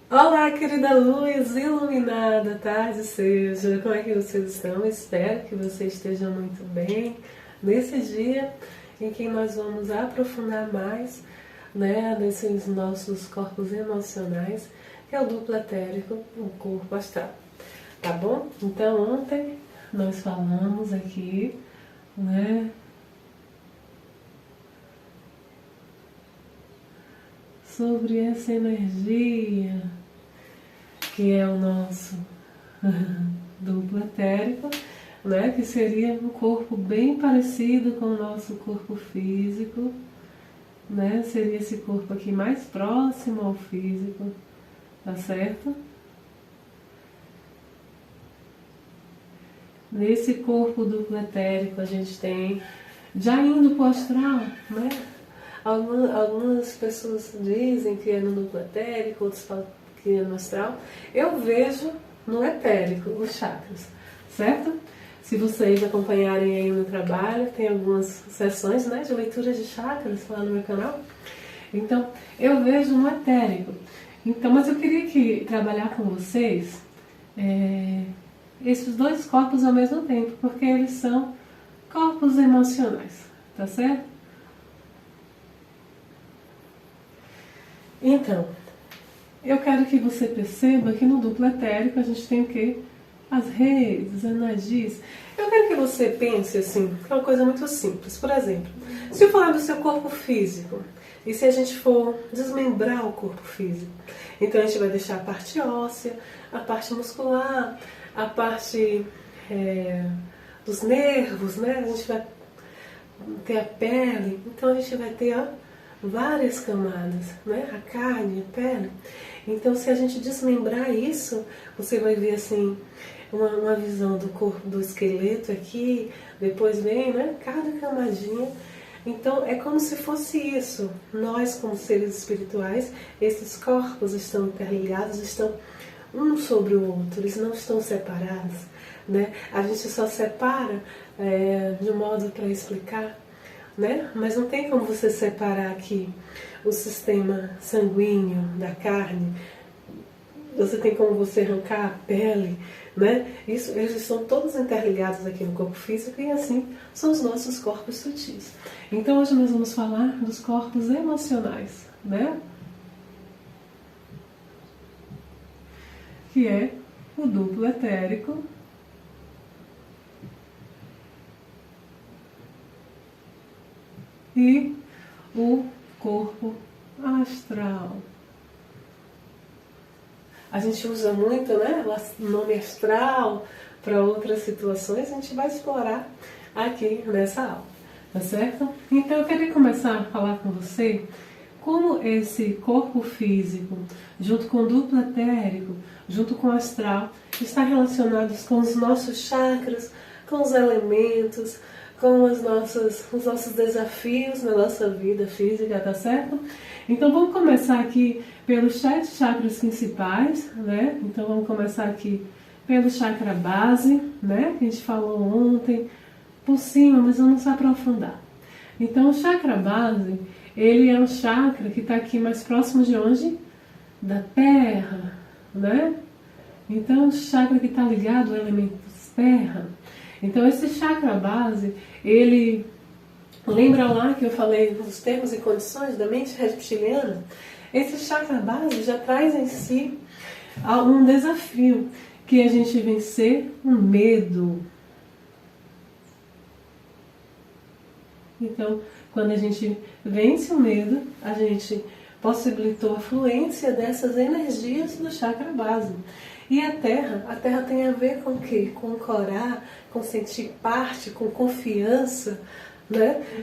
Olá, querida luz iluminada, tarde seja. Como é que vocês estão? Espero que vocês estejam muito bem nesse dia em que nós vamos aprofundar mais, nesses nossos corpos emocionais, que é o duplo etérico, o corpo astral. Tá bom? Então, ontem nós falamos aqui, sobre essa energia que é o nosso duplo etérico, que seria um corpo bem parecido com o nosso corpo físico, seria esse corpo aqui mais próximo ao físico, tá certo? Nesse corpo duplo etérico a gente tem, já indo para o astral, Algumas pessoas dizem que é no duplo etérico, outros falam que é no astral. Eu vejo no etérico os chakras, certo? Se vocês acompanharem aí no trabalho, tem algumas sessões de leitura de chakras lá no meu canal. Então, eu vejo no etérico. Então, mas eu queria trabalhar com vocês esses dois corpos ao mesmo tempo, porque eles são corpos emocionais, tá certo? Então, eu quero que você perceba que no duplo etérico a gente tem o quê? As redes, as energias. Eu quero que você pense assim, que é uma coisa muito simples. Por exemplo, se eu falar do seu corpo físico, e se a gente for desmembrar o corpo físico, então a gente vai deixar a parte óssea, a parte muscular, a parte dos nervos, A gente vai ter a pele, então a gente vai ter várias camadas, a carne, a pele. Então, se a gente desmembrar isso, você vai ver assim uma visão do corpo, do esqueleto aqui, depois vem, cada camadinha. Então, é como se fosse isso. Nós, como seres espirituais, esses corpos estão interligados, estão um sobre o outro, eles não estão separados, A gente só separa de um modo para explicar, mas não tem como você separar aqui o sistema sanguíneo da carne. Você tem como você arrancar a pele, Isso, eles estão todos interligados aqui no corpo físico e assim são os nossos corpos sutis. Então hoje nós vamos falar dos corpos emocionais, Que é o duplo etérico, e o corpo astral. A gente usa muito, o nome astral para outras situações, a gente vai explorar aqui nessa aula, tá certo? Então eu queria começar a falar com você como esse corpo físico, junto com o duplo etérico, junto com o astral, está relacionado com os nossos chakras, com os elementos, com os nossos desafios na nossa vida física, tá certo? Então vamos começar aqui pelos 7 chakras principais, Então vamos começar aqui pelo chakra base, que a gente falou ontem, por cima, mas vamos aprofundar. Então o chakra base, ele é um chakra que está aqui mais próximo de onde? Da terra, Então é um chakra que está ligado ao elemento terra. Então esse chakra base, ele lembra lá que eu falei dos termos e condições da mente reptiliana? Esse chakra base já traz em si um desafio, que é a gente vencer o medo. Então, quando a gente vence o medo, a gente possibilitou a fluência dessas energias do chakra base. E a Terra tem a ver com o quê? Com corar, com sentir parte, com confiança,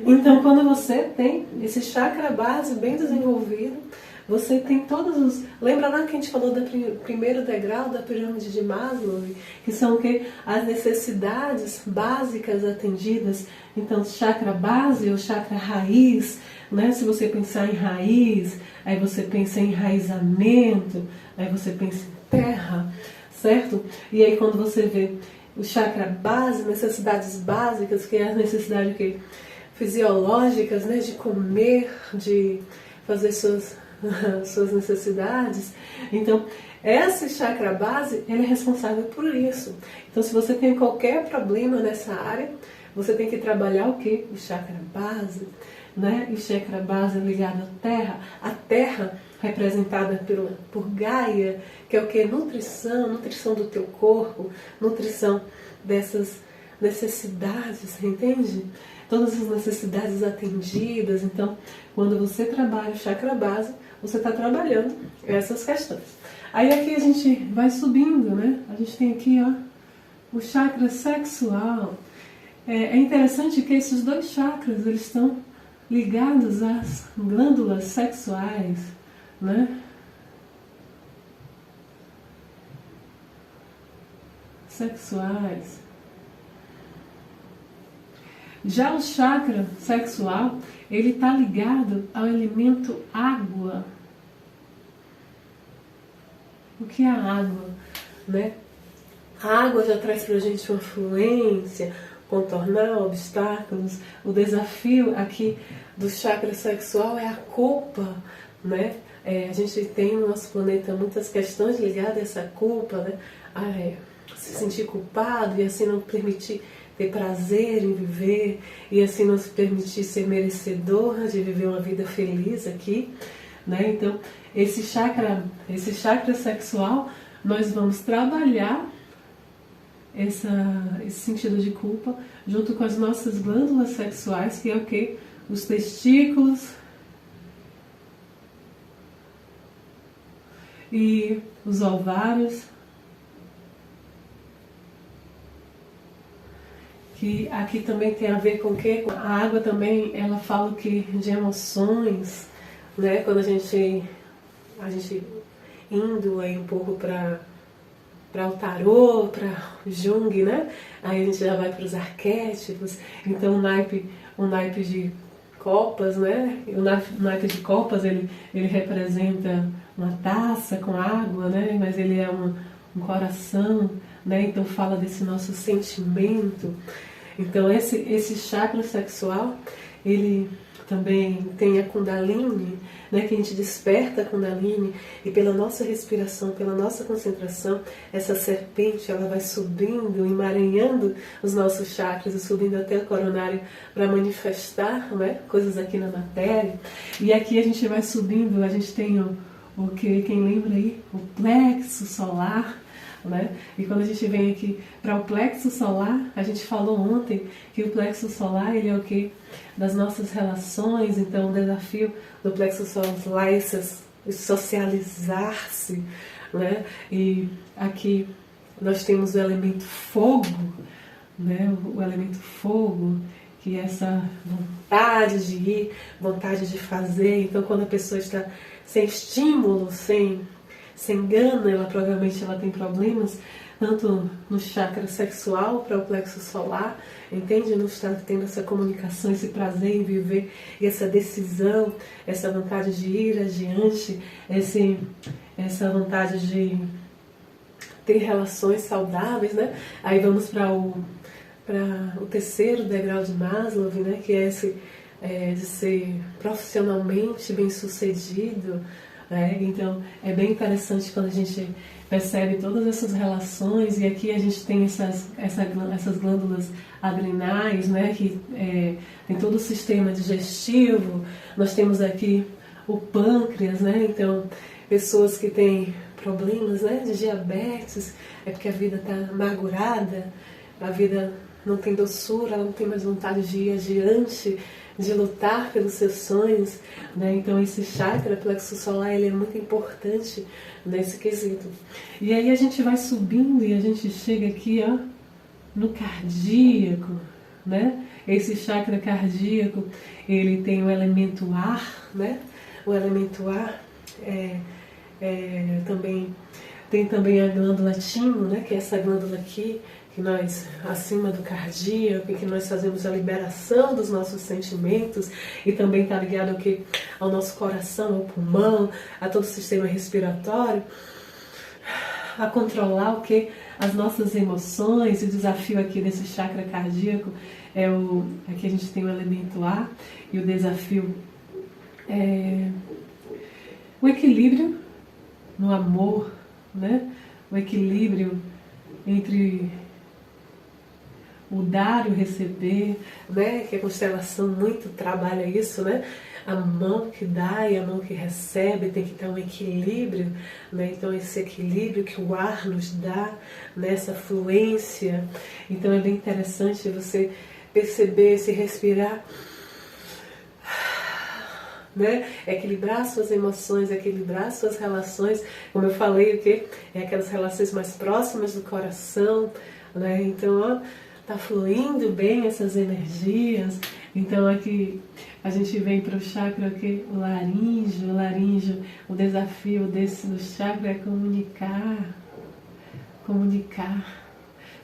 Então, quando você tem esse chakra base bem desenvolvido, você tem todos os... Lembra lá que a gente falou do primeiro degrau da pirâmide de Maslow? Que são o quê? As necessidades básicas atendidas. Então, chakra base ou chakra raiz, Se você pensar em raiz, aí você pensa em enraizamento, aí você pensa em terra, certo? E aí quando você vê o chakra base, necessidades básicas, que é as necessidades fisiológicas, de comer, de fazer suas suas necessidades. Então, esse chakra base, ele é responsável por isso. Então, se você tem qualquer problema nessa área, você tem que trabalhar o quê? O chakra base, né? E o chakra base é ligado à terra. A terra representada por Gaia, que é o que? Nutrição, nutrição do teu corpo, nutrição dessas necessidades, entende? Todas as necessidades atendidas. Então, quando você trabalha o chakra base, você está trabalhando essas questões. Aí aqui a gente vai subindo, né? A gente tem aqui, ó, o chakra sexual. É interessante que esses dois chakras, eles estão ligados às glândulas sexuais, né? Sexuais. Já o chakra sexual, ele está ligado ao elemento água. O que é a água, né? A água já traz para a gente uma fluência, contornar obstáculos. O desafio aqui do chakra sexual é a culpa, né? A gente tem no nosso planeta muitas questões ligadas a essa culpa, né? Se sentir culpado e assim não permitir ter prazer em viver e assim não se permitir ser merecedor de viver uma vida feliz aqui, né? Então, esse chakra sexual, nós vamos trabalhar esse sentido de culpa junto com as nossas glândulas sexuais, que é o quê? Os testículos e os ovários, que aqui também tem a ver com o quê? A água também, ela fala o quê? De emoções, né? Quando a gente indo aí um pouco para o tarô, para o Jung, né? Aí a gente já vai para os arquétipos. Então o naipe de copas, né? O naipe de copas, ele representa uma taça com água, né? Mas ele é um coração, né? Então fala desse nosso sentimento. Então esse chakra sexual, ele também tem a Kundalini, né, que a gente desperta a Kundalini e pela nossa respiração, pela nossa concentração, essa serpente ela vai subindo, emaranhando os nossos chakras e subindo até o coronário para manifestar, né, coisas aqui na matéria. E aqui a gente vai subindo, a gente tem o que, quem lembra aí? O plexo solar. Né? E quando a gente vem aqui para o plexo solar, a gente falou ontem que o plexo solar ele é o que? Das nossas relações. Então o desafio do plexo solar é socializar-se, né? E aqui nós temos o elemento fogo, né? O elemento fogo, que é essa vontade de ir, vontade de fazer. Então quando a pessoa está sem estímulo, sem gana, ela provavelmente tem problemas, tanto no chakra sexual para o plexo solar, entende? Não está tendo essa comunicação, esse prazer em viver, e essa decisão, essa vontade de ir adiante, essa vontade de ter relações saudáveis, né? Aí vamos para o terceiro degrau de Maslow, né? Que é esse de ser profissionalmente bem-sucedido. Então é bem interessante quando a gente percebe todas essas relações, e aqui a gente tem essas glândulas adrenais, né, que tem todo o sistema digestivo. Nós temos aqui o pâncreas, né, então pessoas que têm problemas, né, de diabetes, é porque a vida está amargurada, a vida não tem doçura, ela não tem mais vontade de ir adiante, de lutar pelos seus sonhos, né? Então esse chakra, plexo solar, ele é muito importante nesse quesito. E aí a gente vai subindo e a gente chega aqui, ó, no cardíaco, né? Esse chakra cardíaco, ele tem o elemento ar, né? O elemento ar tem também a glândula timo, né? Que é essa glândula aqui, que nós, acima do cardíaco, que nós fazemos a liberação dos nossos sentimentos, e também está ligado ao que? Ao nosso coração, ao pulmão, a todo o sistema respiratório, a controlar o que? As nossas emoções. E o desafio aqui desse chakra cardíaco aqui a gente tem o elemento ar, e o desafio o equilíbrio no amor, né? O equilíbrio entre o dar e o receber, né? Que a constelação muito trabalha isso, né? A mão que dá e a mão que recebe tem que ter um equilíbrio, né? Então esse equilíbrio que o ar nos dá, nessa fluência. Então é bem interessante você perceber, se respirar, né? Equilibrar suas emoções, equilibrar suas relações, como eu falei, o que é aquelas relações mais próximas do coração, né? Então, ó, tá fluindo bem essas energias. Então aqui a gente vem para o chakra aqui, o laríngeo, o desafio desse do chakra é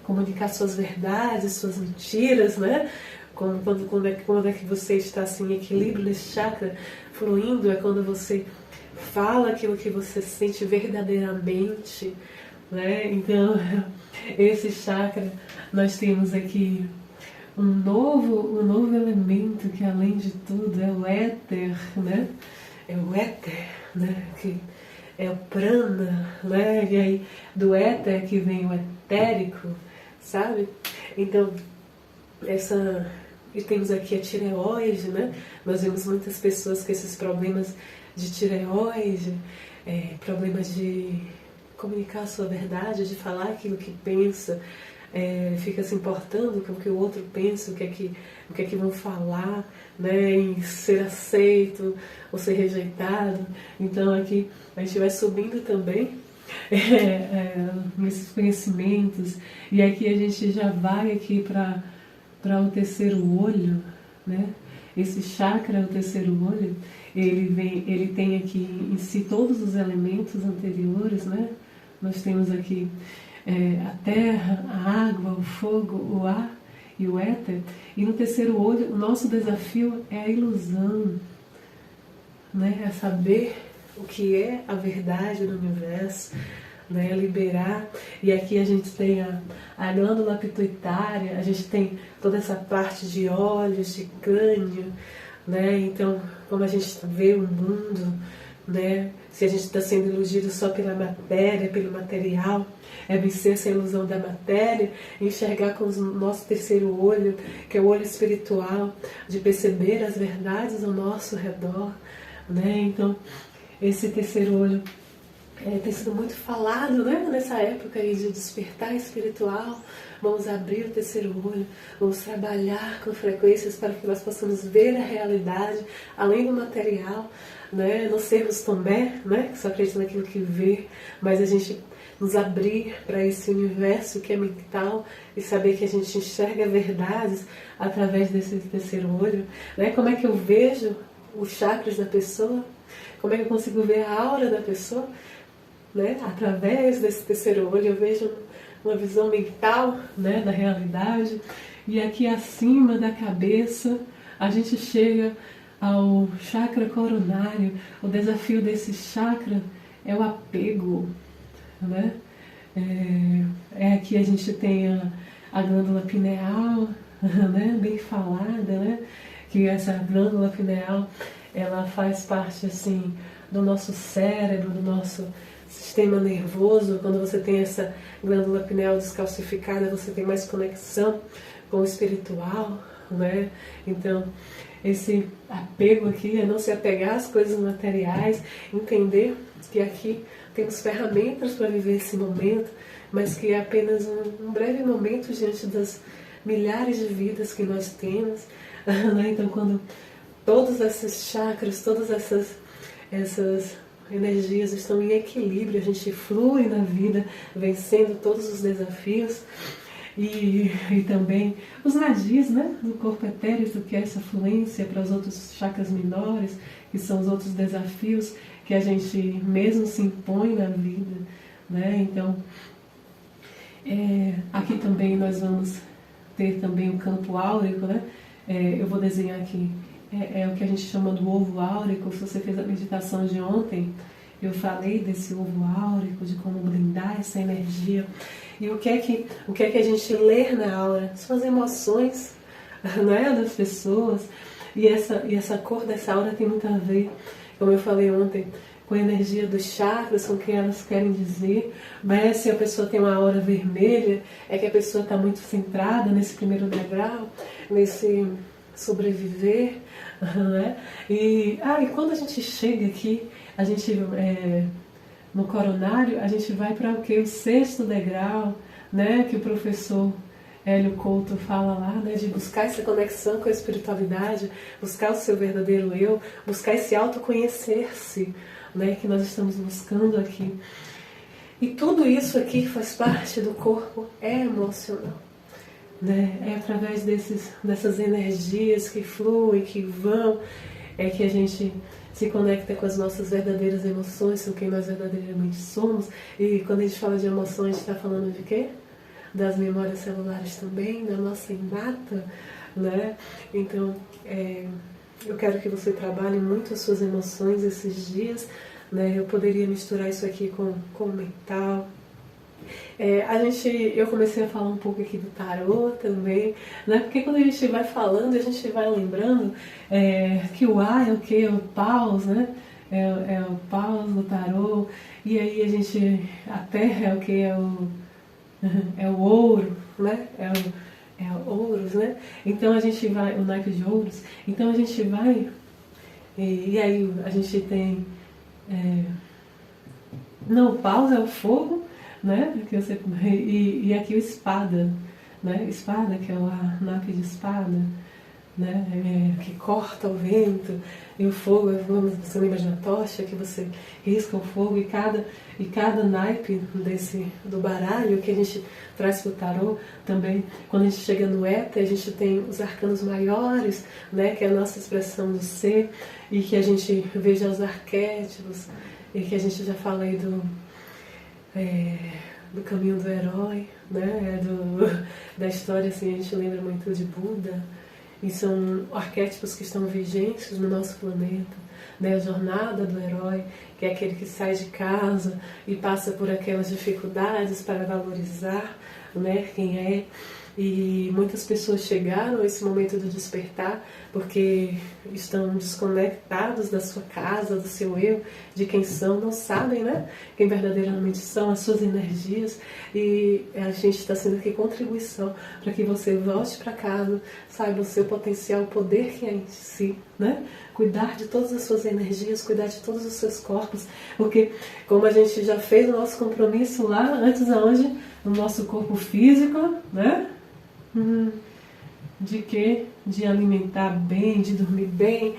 comunicar suas verdades, suas mentiras, né? Quando é que você está assim, em equilíbrio nesse chakra, fluindo, é quando você fala aquilo que você sente verdadeiramente, né? Então, esse chakra, nós temos aqui um novo elemento que, além de tudo, é o éter, né? É o éter, né? Que é o prana, né? E aí, do éter que vem o etérico, sabe? Então, e temos aqui a tireoide, né? Nós vemos muitas pessoas com esses problemas de tireoide, problemas de comunicar a sua verdade, de falar aquilo que pensa, fica se importando com o que o outro pensa, o que é que vão falar, né? Em ser aceito ou ser rejeitado. Então aqui a gente vai subindo também nesses conhecimentos, e aqui a gente já vai aqui para o terceiro olho, né? Esse chakra, o terceiro olho, ele tem aqui em si todos os elementos anteriores, né? Nós temos aqui a terra, a água, o fogo, o ar e o éter. E no terceiro olho, o nosso desafio é a ilusão, né? É saber o que é a verdade do universo, né? Liberar. E aqui a gente tem a glândula pituitária, a gente tem toda essa parte de olhos, de crânio, né? Então, como a gente vê o mundo, né? Se a gente está sendo iludido só pela matéria, pelo material, é vencer essa ilusão da matéria, enxergar com o nosso terceiro olho, que é o olho espiritual, de perceber as verdades ao nosso redor, né? Então, esse terceiro olho tem sido muito falado, né, nessa época aí de despertar espiritual. Vamos abrir o terceiro olho, vamos trabalhar com frequências para que nós possamos ver a realidade além do material, né? Não sermos Tomé, né, que só acredita naquilo que vê, mas a gente nos abrir para esse universo que é mental e saber que a gente enxerga verdades através desse terceiro olho, né? Como é que eu vejo os chakras da pessoa? Como é que eu consigo ver a aura da pessoa? Né? Através desse terceiro olho eu vejo uma visão mental, né, da realidade. E aqui acima da cabeça a gente chega ao chakra coronário. O desafio desse chakra é o apego, né? Aqui a gente tem a glândula pineal, né, bem falada, né? Que essa glândula pineal, ela faz parte assim do nosso cérebro, do nosso sistema nervoso. Quando você tem essa glândula pineal descalcificada, você tem mais conexão com o espiritual, né? Então, esse apego aqui é não se apegar às coisas materiais, entender que aqui temos ferramentas para viver esse momento, mas que é apenas um breve momento diante das milhares de vidas que nós temos, né? Então, quando todos esses chakras, todas essas energias estão em equilíbrio, a gente flui na vida, vencendo todos os desafios. E também os nadis, né, do corpo etérico, que é essa fluência para os outros chakras menores, que são os outros desafios que a gente mesmo se impõe na vida, né? Então, aqui também nós vamos ter também o campo áurico, né? Eu vou desenhar aqui, o que a gente chama do ovo áurico. Se você fez a meditação de ontem, eu falei desse ovo áurico, de como blindar essa energia. E o que é que a gente lê na aura? São as emoções, né, das pessoas. E essa cor dessa aura tem muito a ver, como eu falei ontem, com a energia dos chakras, com o que elas querem dizer. Mas se a pessoa tem uma aura vermelha, é que a pessoa está muito centrada nesse primeiro degrau, nesse sobreviver, né? E quando a gente chega aqui, a gente no coronário, a gente vai para o quê? O sexto degrau, né? Que o professor Hélio Couto fala lá, né? De buscar essa conexão com a espiritualidade, buscar o seu verdadeiro eu, buscar esse autoconhecer-se, né? Que nós estamos buscando aqui. E tudo isso aqui que faz parte do corpo é emocional, né? É através dessas energias que fluem, que vão, é que a gente se conecta com as nossas verdadeiras emoções, com quem nós verdadeiramente somos. E quando a gente fala de emoções, a gente está falando de quê? Das memórias celulares também, da nossa inata, né? Então, eu quero que você trabalhe muito as suas emoções esses dias, né? Eu poderia misturar isso aqui com o mental. Eu comecei a falar um pouco aqui do tarô também, né? Porque quando a gente vai falando, a gente vai lembrando que o A é o que? É o paus, né? É o paus do tarô. E aí a terra é o que? É o ouro, né? É o ouros, né? Então a gente vai, o naipe de ouros. Então a gente vai, e aí a gente tem, não, o paus é o fogo, né? E aqui o espada, né? Espada, que é o naipe de espada, né? Que corta o vento. E o fogo, você lembra de uma tocha que você risca o fogo, e cada naipe do baralho que a gente traz para o tarô também, quando a gente chega no éter, a gente tem os arcanos maiores, né, que é a nossa expressão do ser, e que a gente veja os arquétipos, e que a gente já fala aí do caminho do herói, né, da história, assim, a gente lembra muito de Buda. E são arquétipos que estão vigentes no nosso planeta, né? A jornada do herói, que é aquele que sai de casa e passa por aquelas dificuldades para valorizar, né, quem é. E muitas pessoas chegaram a esse momento do despertar porque estão desconectados da sua casa, do seu eu, de quem são, não sabem, né, quem verdadeiramente são, as suas energias. E a gente está sendo aqui contribuição para que você volte para casa, saiba o seu potencial, o poder que é em si, né? Cuidar de todas as suas energias, cuidar de todos os seus corpos, porque como a gente já fez o nosso compromisso lá antes, aonde? No nosso corpo físico, né? De quê? De alimentar bem, de dormir bem,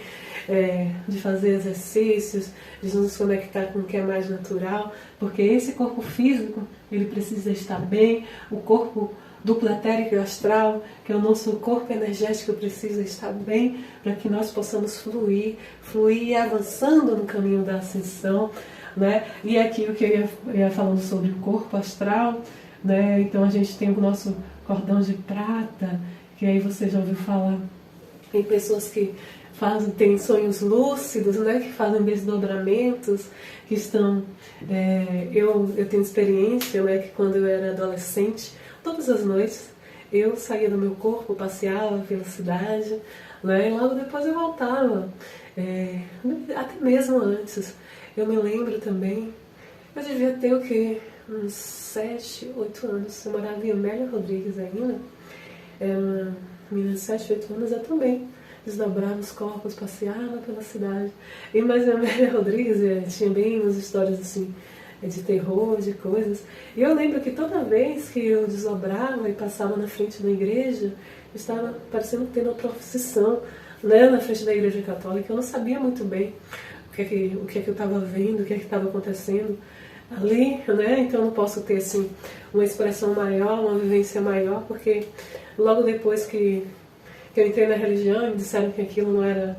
de fazer exercícios, de nos conectar com o que é mais natural, porque esse corpo físico, ele precisa estar bem, o corpo duplo etérico e astral, que é o nosso corpo energético, precisa estar bem para que nós possamos fluir avançando no caminho da ascensão, né? E aqui o que eu ia falando sobre o corpo astral, né? Então a gente tem o nosso cordão de prata, que aí você já ouviu falar em pessoas que têm sonhos lúcidos, né? Que fazem desdobramentos, que estão... eu tenho experiência, né? Que quando eu era adolescente, todas as noites eu saía do meu corpo, passeava pela cidade, né? E logo depois eu voltava, até mesmo antes. Eu me lembro também, eu devia ter o quê? Uns 7, 8 anos. Eu morava em Amélia Rodrigues ainda. Uma menina de 7, 8 anos, eu também desdobrava os corpos, passeava pela cidade. Mas a Amélia Rodrigues tinha bem umas histórias assim, de terror, de coisas. E eu lembro que toda vez que eu desdobrava e passava na frente da igreja, eu estava parecendo ter uma procissão, né, na frente da igreja católica. Eu não sabia muito bem o que é que eu estava vendo, o que é que estava acontecendo ali, né? Então eu não posso ter assim uma expressão maior, uma vivência maior, porque logo depois que eu entrei na religião, me disseram que aquilo não era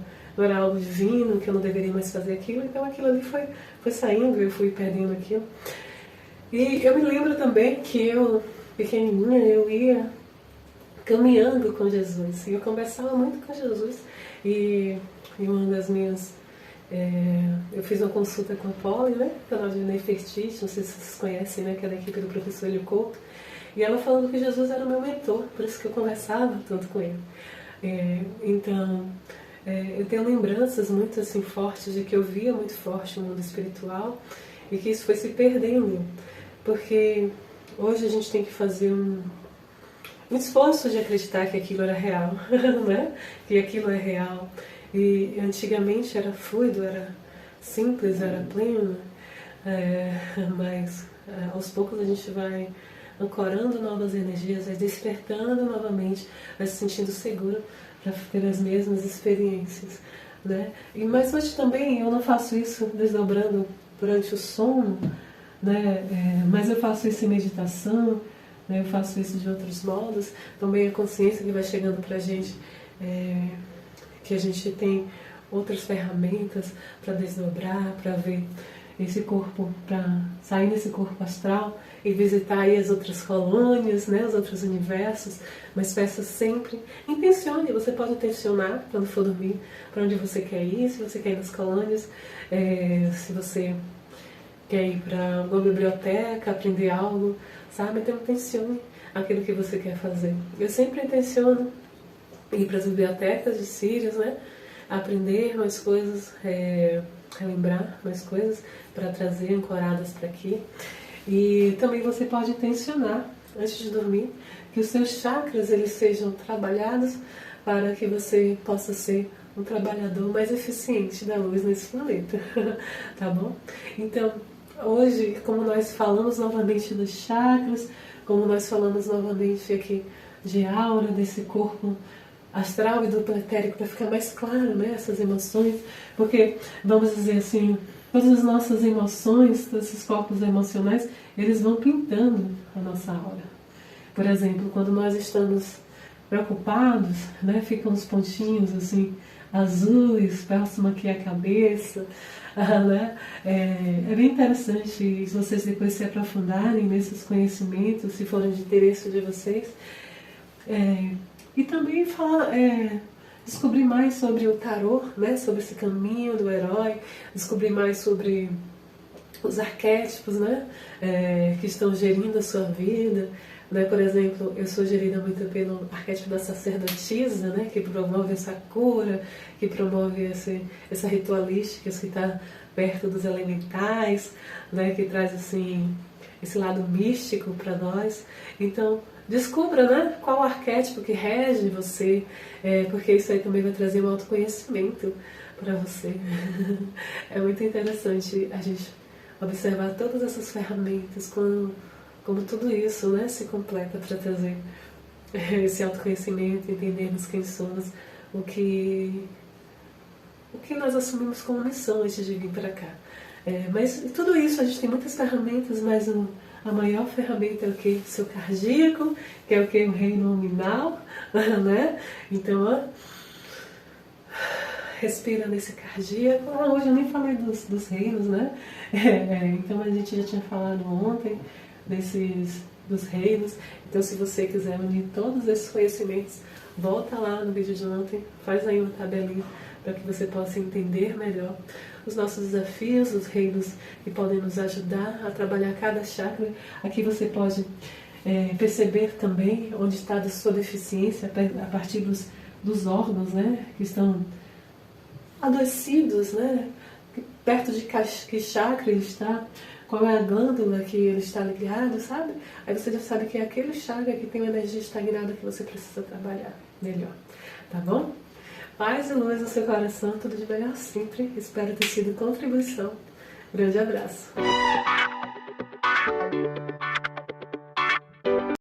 algo divino, que eu não deveria mais fazer aquilo. Então aquilo ali foi saindo, eu fui perdendo aquilo. E eu me lembro também que eu, pequenininha, eu ia caminhando com Jesus, e eu conversava muito com Jesus. E uma das minhas... eu fiz uma consulta com a Polly, né, canal de Nefertiti, não sei se vocês conhecem, né, que é da equipe do professor Hélio Couto, e ela falando que Jesus era o meu mentor, por isso que eu conversava tanto com ele. Então, eu tenho lembranças muito assim fortes de que eu via muito forte o mundo espiritual e que isso foi se perdendo, porque hoje a gente tem que fazer um esforço de acreditar que aquilo era real, né? Que aquilo é real. E antigamente era fluido, era simples, era pleno, mas aos poucos a gente vai ancorando novas energias, vai despertando novamente, vai se sentindo seguro para ter as mesmas experiências, né? Mas hoje também eu não faço isso desdobrando durante o sono, né? Mas eu faço isso em meditação, né? Eu faço isso de outros modos. Também a consciência que vai chegando para a gente, que a gente tem outras ferramentas para desdobrar, para ver esse corpo, para sair desse corpo astral e visitar aí as outras colônias, né, os outros universos, mas peça sempre, intencione, você pode intencionar quando for dormir para onde você quer ir, se você quer ir nas colônias, se você quer ir para uma biblioteca, aprender algo, sabe, então intencione aquilo que você quer fazer. Eu sempre intenciono ir para as bibliotecas de Sirius, né, aprender mais coisas, relembrar mais coisas para trazer ancoradas para aqui. E também você pode intencionar, antes de dormir, que os seus chakras eles sejam trabalhados para que você possa ser um trabalhador mais eficiente da luz nesse planeta, tá bom? Então, hoje, como nós falamos novamente dos chakras, como nós falamos novamente aqui de aura, desse corpo astral e duplo etérico, para ficar mais claro, né, essas emoções, porque, vamos dizer assim, todas as nossas emoções, todos esses corpos emocionais, eles vão pintando a nossa aura. Por exemplo, quando nós estamos preocupados, né, ficam os pontinhos assim, azuis, próximo aqui à cabeça, né? É bem interessante se vocês depois se aprofundarem nesses conhecimentos, se forem de interesse de vocês. E também descobrir mais sobre o tarô, né? Sobre esse caminho do herói, descobrir mais sobre os arquétipos, né? Que estão gerindo a sua vida. Né? Por exemplo, eu sou gerida muito pelo arquétipo da sacerdotisa, né? Que promove essa cura, que promove essa ritualística que está perto dos elementais, né? Que traz assim, esse lado místico para nós. Então, descubra, né, qual o arquétipo que rege você, porque isso aí também vai trazer um autoconhecimento para você. É muito interessante a gente observar todas essas ferramentas, como tudo isso, né, se completa para trazer esse autoconhecimento, entendermos quem somos, o que nós assumimos como missão antes de vir para cá. Mas tudo isso, a gente tem muitas ferramentas, mas a maior ferramenta é o que? Seu cardíaco, que é o que? O reino nominal, né? Então, ó, respira nesse cardíaco. Hoje eu nem falei dos reinos, né? Então a gente já tinha falado ontem dos reinos. Então, se você quiser unir todos esses conhecimentos, volta lá no vídeo de ontem, faz aí uma tabelinha para que você possa entender melhor os nossos desafios, os reinos que podem nos ajudar a trabalhar cada chakra. Aqui você pode perceber também onde está a sua deficiência a partir dos órgãos, né, que estão adoecidos, né, perto de que chakra ele está, qual é a glândula que ele está ligado, sabe? Aí você já sabe que é aquele chakra que tem uma energia estagnada que você precisa trabalhar melhor, tá bom? Paz e luz no seu coração, tudo de melhor sempre. Espero ter sido contribuição. Grande abraço.